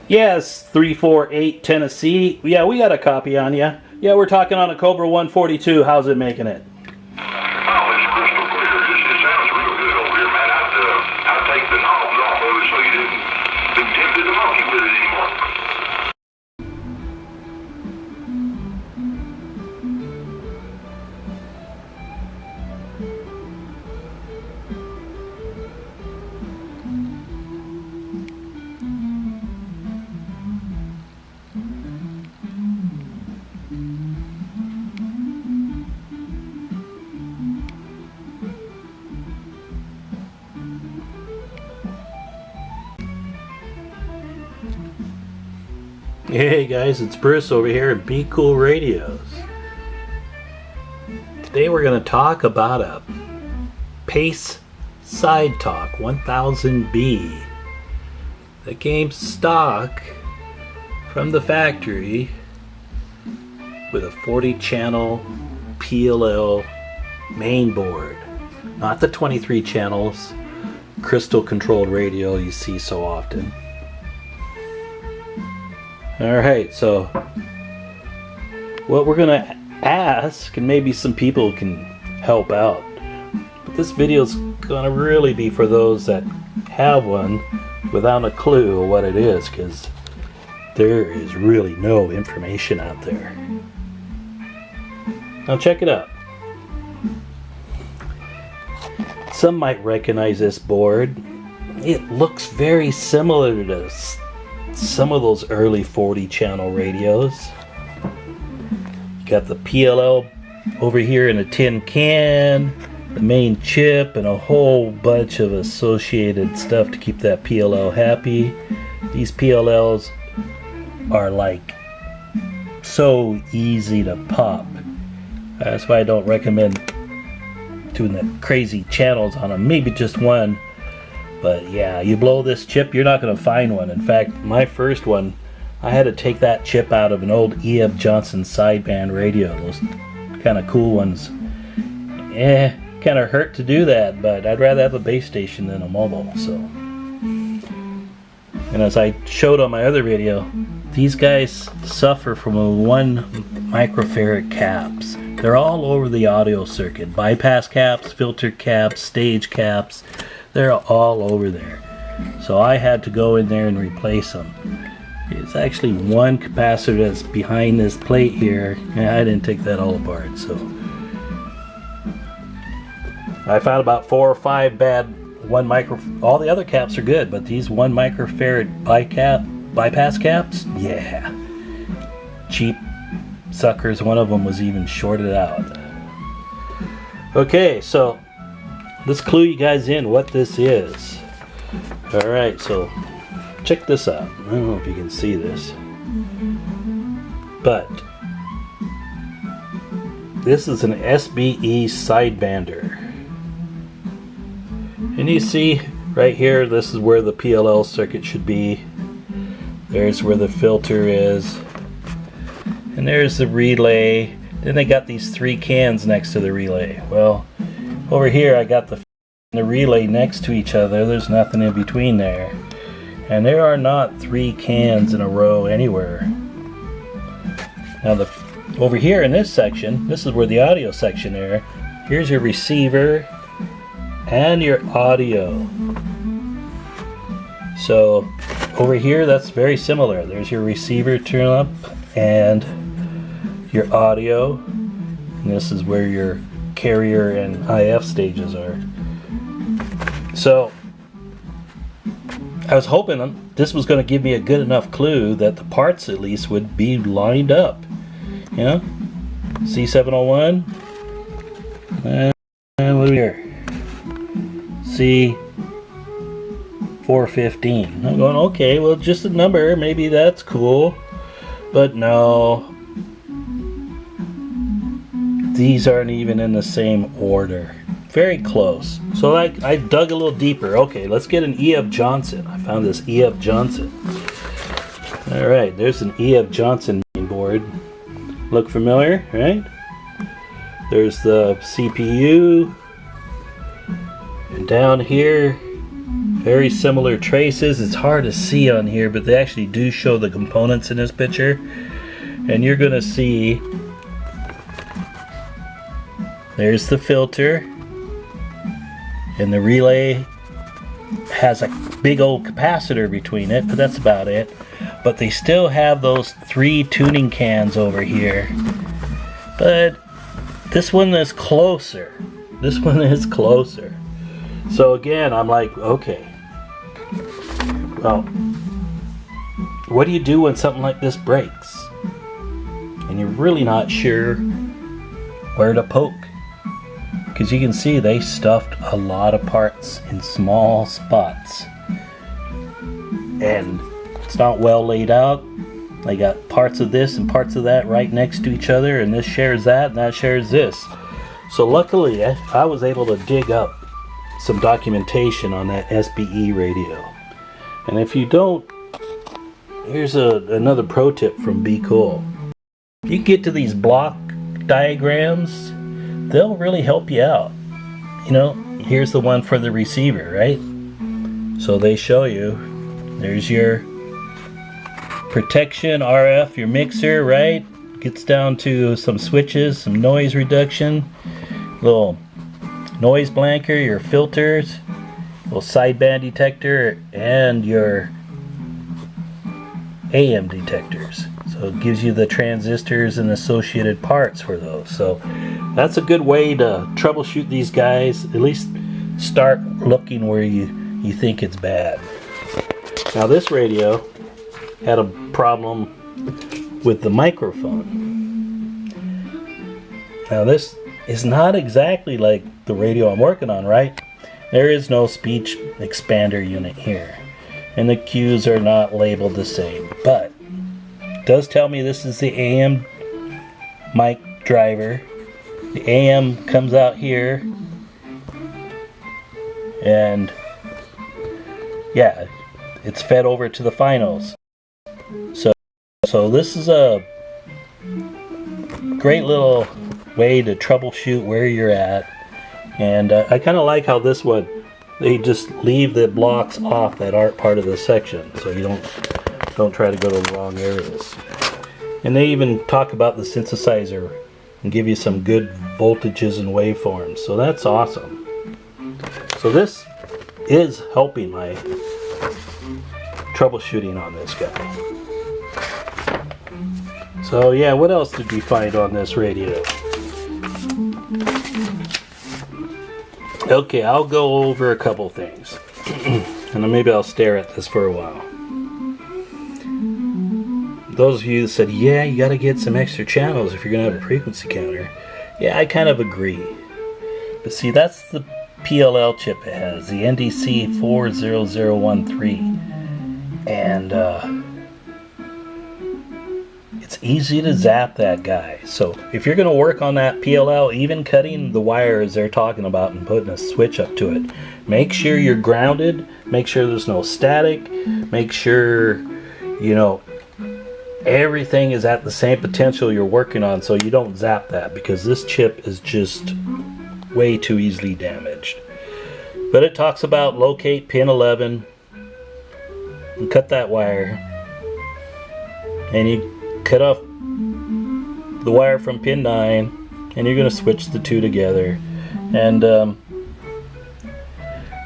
Yes, 348 Tennessee. Yeah, we got a copy on you. Yeah, we're talking on a Cobra 142. How's it making it? Oh, it's crystal clear. It sounds real good over here, man. I'd take the knobs off of it so you didn't be tempted to monkey with it anymore. Hey guys, it's Bruce over here at Be Cool Radios. Today we're going to talk about a Pace Side Talk 1000B that came stock from the factory with a 40 channel PLL main board, not the 23 channels crystal controlled radio you see so often. Alright, so what we're going to ask, and maybe some people can help out, but this video is going to really be for those that have one without a clue of what it is, because there is really no information out there. Now check it out. Some might recognize this board. It looks very similar to this. Some of those early 40 channel radios. You got the PLL over here in a tin can, the main chip, and a whole bunch of associated stuff to keep that PLL happy. These PLLs are like so easy to pop. That's why I don't recommend doing the crazy channels on them. Maybe just one. But yeah, you blow this chip, you're not going to find one. In fact, my first one, I had to take that chip out of an old E.F. Johnson sideband radio. Those kind of cool ones. Kind of hurt to do that, but I'd rather have a base station than a mobile. So, and as I showed on my other video, these guys suffer from a 1 microfarad caps. They're all over the audio circuit. Bypass caps, filter caps, stage caps. They're all over there. So I had to go in there and replace them. It's actually one capacitor that's behind this plate here, and I didn't take that all apart. So I found about 4 or 5 bad 1 micro. All the other caps are good, but these 1 microfarad bypass caps, yeah, cheap suckers. One of them was even shorted out. Okay, so let's clue you guys in what this is. Alright, so check this out. I don't know if you can see this, but this is an SSB Sidebander. And you see right here, this is where the PLL circuit should be. There's where the filter is. And there's the relay. Then they got these 3 cans next to the relay. Well, over here I got the relay next to each other. There's nothing in between there. And there are not 3 cans in a row anywhere. Now over here in this section, this is where the audio section there. Here's your receiver and your audio. So over here, that's very similar. There's your receiver turn up and your audio. And this is where your carrier and IF stages are. So I was hoping this was going to give me a good enough clue that the parts at least would be lined up. You know, C701 and what do we here? C415. I'm going, okay, well, just a number, maybe that's cool, but no, these aren't even in the same order. Very close. So I dug a little deeper. Okay, let's get an E.F. Johnson. I found this E.F. Johnson. Alright, there's an E.F. Johnson main board. Look familiar, right? There's the CPU. And down here Very similar traces. It's hard to see on here, but they actually do show the components in this picture. And you're gonna see there's the filter, and the relay has a big old capacitor between it, but that's about it. But they still have those 3 tuning cans over here. But this one is closer. This one is closer. So again, I'm like, okay. Well, what do you do when something like this breaks? And you're really not sure where to poke. Because you can see they stuffed a lot of parts in small spots. And it's not well laid out. They got parts of this and parts of that right next to each other, and this shares that and that shares this. So luckily I was able to dig up some documentation on that SBE radio. And if you don't, here's another pro tip from Be Cool. You get to these block diagrams, they'll really help you out. You know, here's the one for the receiver, right? So they show you, there's your protection RF, your mixer, right? Gets down to some switches, some noise reduction, little noise blanker, your filters, little sideband detector, and your AM detectors. So it gives you the transistors and associated parts for those. So that's a good way to troubleshoot these guys. At least start looking where you think it's bad. Now this radio had a problem with the microphone. Now this is not exactly like the radio I'm working on, right? There is no speech expander unit here, and the cues are not labeled the same, but it does tell me this is the AM mic driver. The AM comes out here, and yeah, it's fed over to the finals. So this is a great little way to troubleshoot where you're at. And I kind of like how this one, they just leave the blocks off that aren't part of the section, so you don't try to go to the wrong areas. And they even talk about the synthesizer and give you some good voltages and waveforms, so that's awesome. So this is helping my troubleshooting on this guy. So yeah, what else did we find on this radio? Okay, I'll go over a couple things. And then maybe I'll stare at this for a while. Those of you that said, yeah, you gotta get some extra channels if you're gonna have a frequency counter. Yeah, I kind of agree. But see, that's the PLL chip it has, the NDC 40013. And it's easy to zap that guy. So if you're going to work on that PLL, even cutting the wires they're talking about and putting a switch up to it, make sure you're grounded, make sure there's no static, make sure, you know, everything is at the same potential you're working on, so you don't zap that, because this chip is just way too easily damaged. But it talks about locate pin 11 and cut that wire, and you cut off the wire from pin 9, and you're going to switch the two together. And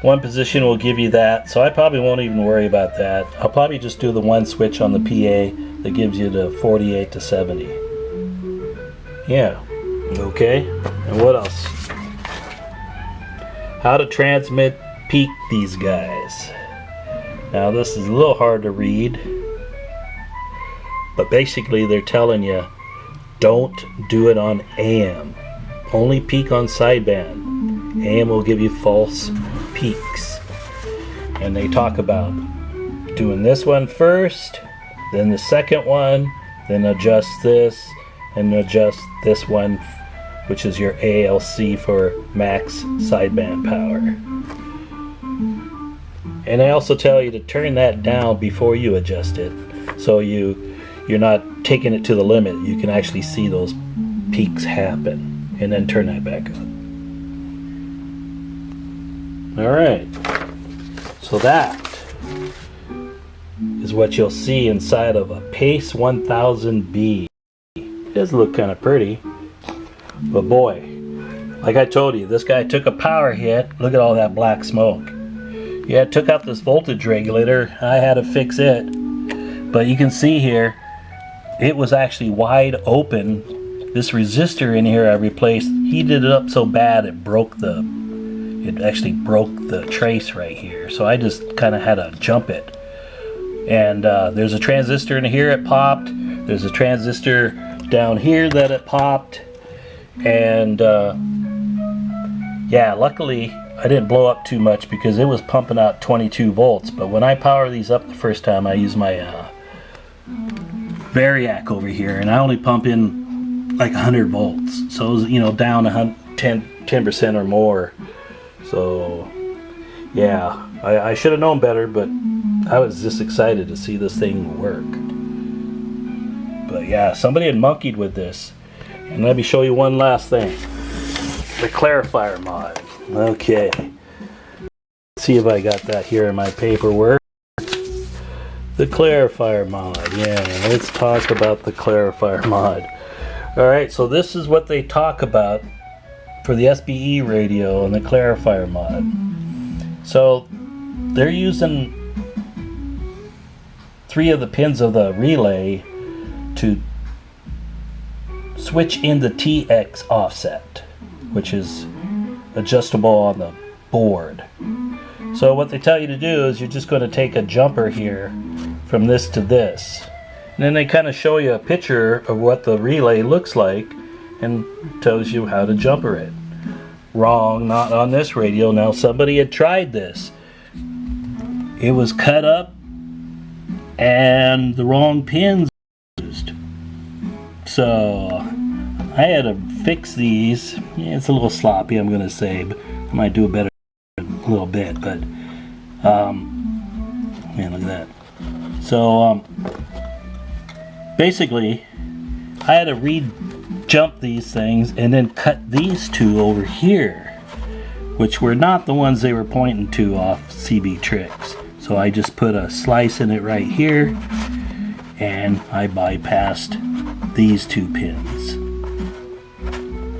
one position will give you that, so I probably won't even worry about that. I'll probably just do the one switch on the PA that gives you the 48 to 70. Yeah, okay. And what else? How to transmit peak these guys. Now this is a little hard to read, but basically they're telling you, don't do it on AM. Only peak on sideband. AM will give you false peaks. And they talk about doing this one first, then the second one, then adjust this, and adjust this one, which is your ALC for max sideband power. And they also tell you to turn that down before you adjust it, so you're not taking it to the limit. You can actually see those peaks happen, and then turn that back up. Alright, so So that is what you'll see inside of a Pace 1000B. It does look kind of pretty, but boy, like I told you, this guy took a power hit. Look at all that black smoke. Yeah, it took out this voltage regulator. I had to fix it, but you can see here it was actually wide open. This resistor in here I replaced, heated it up so bad it actually broke the trace right here. So I just kind of had to jump it. And there's a transistor in here, it popped. There's a transistor down here that it popped. And yeah, luckily I didn't blow up too much because it was pumping out 22 volts. But when I power these up the first time, I use my Variac over here, and I only pump in like 100 volts. So it was, you know, down 10% or more. So yeah, I should have known better, but I was just excited to see this thing work. But yeah, somebody had monkeyed with this. And let me show you one last thing. The Clarifier mod. Okay. Let's see if I got that here in my paperwork. The Clarifier mod. Yeah, let's talk about the Clarifier mod. Alright, so this is what they talk about for the SBE radio and the Clarifier mod. So they're using 3 of the pins of the relay to switch in the TX offset, which is adjustable on the board. So what they tell you to do is you're just going to take a jumper here from this to this, and then they kind of show you a picture of what the relay looks like and tells you how to jumper it. Wrong, not on this radio. Now somebody had tried this. It was cut up and the wrong pins used. So I had to fix these. Yeah, it's a little sloppy, I'm gonna say, but I might do it better in a little bit. But man, look at that. So basically I had to re-jump these things and then cut these 2 over here, which were not the ones they were pointing to off CB Tricks. So I just put a slice in it right here, and I bypassed these 2 pins.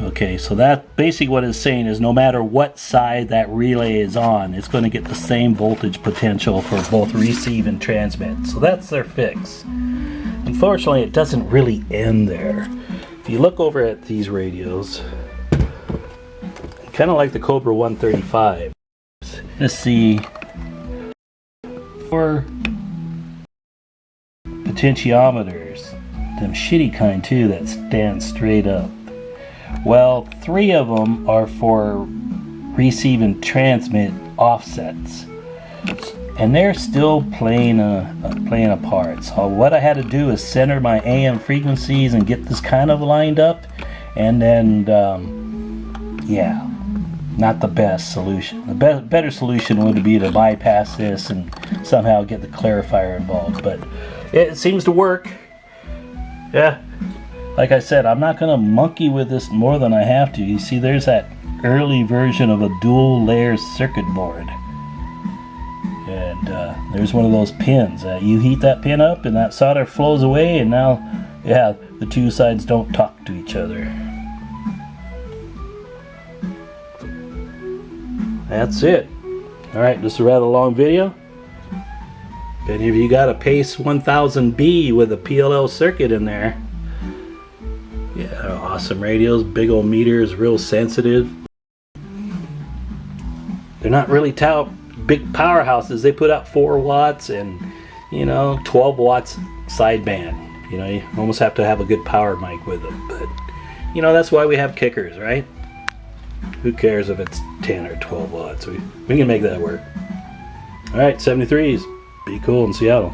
Okay, so that basically what it's saying is no matter what side that relay is on, it's going to get the same voltage potential for both receive and transmit. So that's their fix. Unfortunately, it doesn't really end there. If you look over at these radios, kind of like the Cobra 135, let's see, 4 potentiometers, them shitty kind too that stand straight up. Well, 3 of them are for receive and transmit offsets, and they're still playing a part. So what I had to do is center my AM frequencies and get this kind of lined up, and then yeah, not the best solution. The better solution would be to bypass this and somehow get the Clarifier involved, but it seems to work. Yeah, like I said, I'm not gonna monkey with this more than I have to. You see, there's that early version of a dual layer circuit board, and there's one of those pins. You heat that pin up and that solder flows away, and now, yeah, the 2 sides don't talk to each other. That's it. Alright, this is a rather long video. If any of you got a Pace 1000B with a PLL circuit in there, yeah, awesome radios, big old meters, real sensitive. They're not really big powerhouses. They put out 4 watts and, you know, 12 watts sideband. You know, you almost have to have a good power mic with them. But, you know, that's why we have kickers, right? Who cares if it's 10 or 12 watts? We can make that work. Alright, 73s. Be cool in Seattle.